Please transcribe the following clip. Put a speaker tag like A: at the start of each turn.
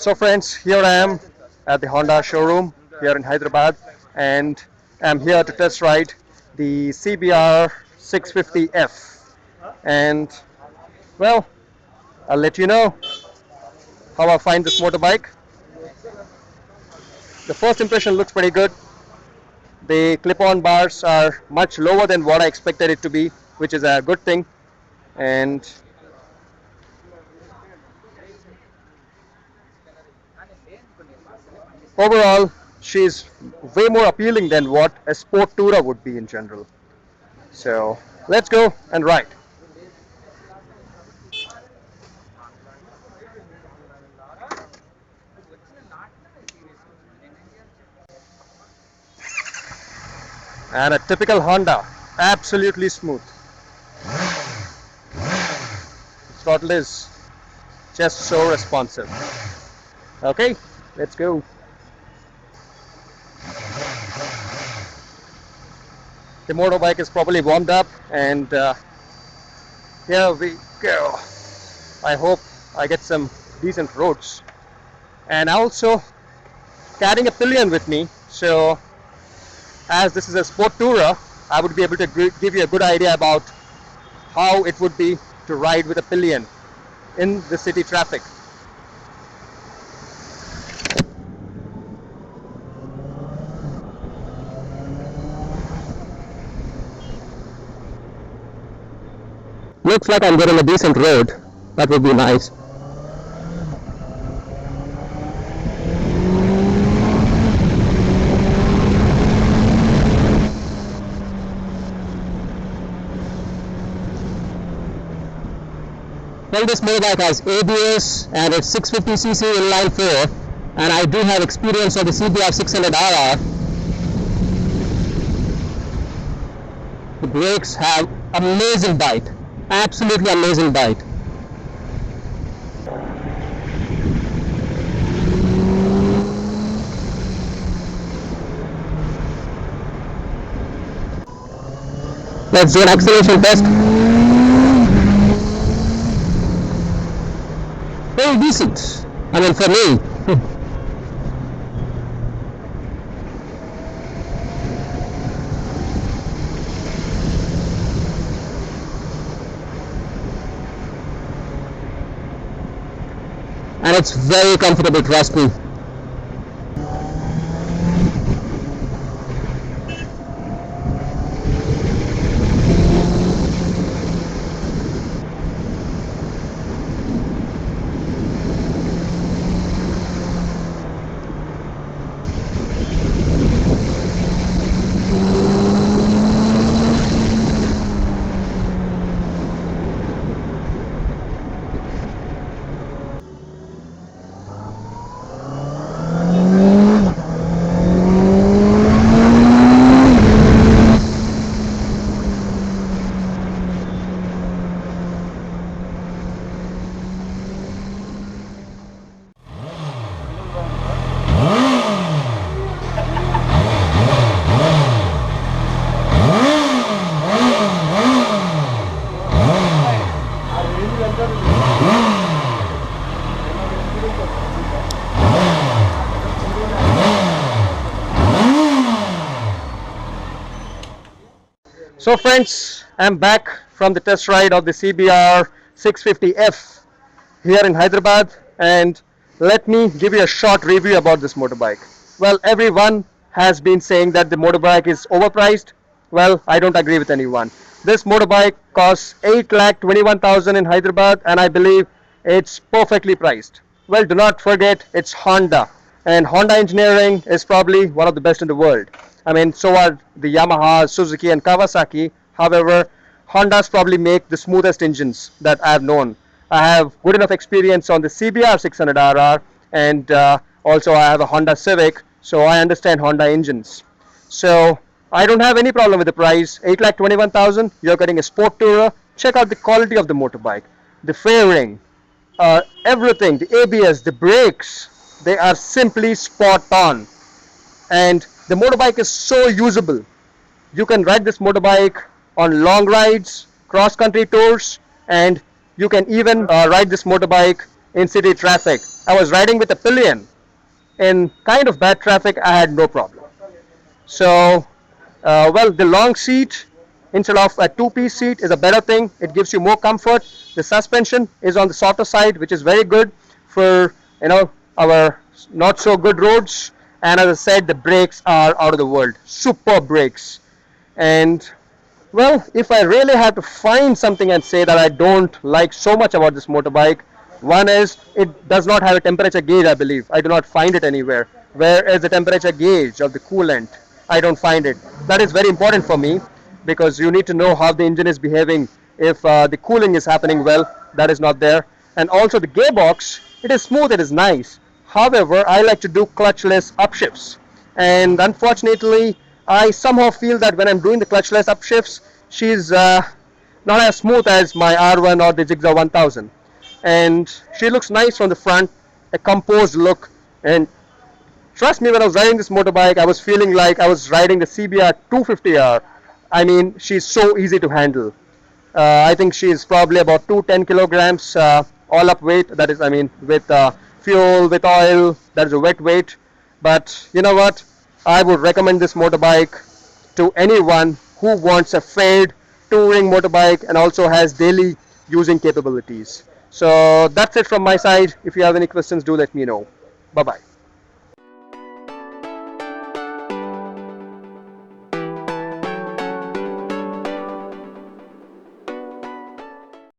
A: So friends, here I am at the Honda showroom here in Hyderabad, and I'm here to test ride the CBR 650F. And well, I'll let you know how I find this motorbike. The first impression looks pretty good. The clip-on bars are much lower than what I expected it to be, which is a good thing. And overall, she's way more appealing than what a sport tourer would be in general. So let's go and ride. And a typical Honda, absolutely smooth. Throttle is just so responsive. Okay, let's go. The motorbike is properly warmed up, and here we go. I hope I get some decent roads. And also carrying a pillion with me, so as this is a sport tourer, I would be able to give you a good idea about how it would be to ride with a pillion in the city traffic. Looks like I'm getting a decent road. That would be nice. Well, this motorbike has ABS and it's 650cc inline 4, and I do have experience on the CBR 600RR. The brakes have amazing bite, absolutely amazing bite. Let's do an acceleration test. Very decent. I mean, for me. And it's very comfortable, trust me. So friends, I'm back from the test ride of the CBR 650F here in Hyderabad, and let me give you a short review about this motorbike. Well, everyone has been saying that the motorbike is overpriced. Well, I don't agree with anyone. This motorbike costs 8,21,000 in Hyderabad, and I believe it's perfectly priced. Well, do not forget it's Honda, and Honda engineering is probably one of the best in the world. I mean, so are the Yamaha, Suzuki, and Kawasaki. However, Hondas probably make the smoothest engines that I have known. I have good enough experience on the CBR 600RR, and also I have a Honda Civic, so I understand Honda engines. So I don't have any problem with the price. 8,21,000. You're getting a sport tourer. Check out the quality of the motorbike, the fairing, everything, the ABS, the brakes. They are simply spot on, and the motorbike is so usable. You can ride this motorbike on long rides, cross country tours, and you can even ride this motorbike in city traffic. I was riding with a pillion in kind of bad traffic. I had no problem. So, well, the long seat instead of a two-piece seat is a better thing. It gives you more comfort. The suspension is on the softer side, which is very good for our not so good roads. And as I said, the brakes are out of the world. Superb brakes. And well, if I really have to find something and say that I don't like so much about this motorbike, one is it does not have a temperature gauge, I believe. I do not find it anywhere. Where is the temperature gauge of the coolant? I don't find it. That is very important for me because you need to know how the engine is behaving if the cooling is happening well. That is not there. And also the gearbox, it is smooth, it is nice. However, I like to do clutchless upshifts. And unfortunately, I somehow feel that when I'm doing the clutchless upshifts, she's not as smooth as my R1 or the Jigsaw 1000. And she looks nice from the front, a composed look. And trust me, when I was riding this motorbike, I was feeling like I was riding the CBR 250R. I mean, she's so easy to handle. I think she is probably about 210 kilograms all up weight. That is, I mean, with fuel, with oil, that is a wet weight. But you know what? I would recommend this motorbike to anyone who wants a fair touring motorbike and also has daily using capabilities. So that's it from my side. If you have any questions, do let me know. Bye bye.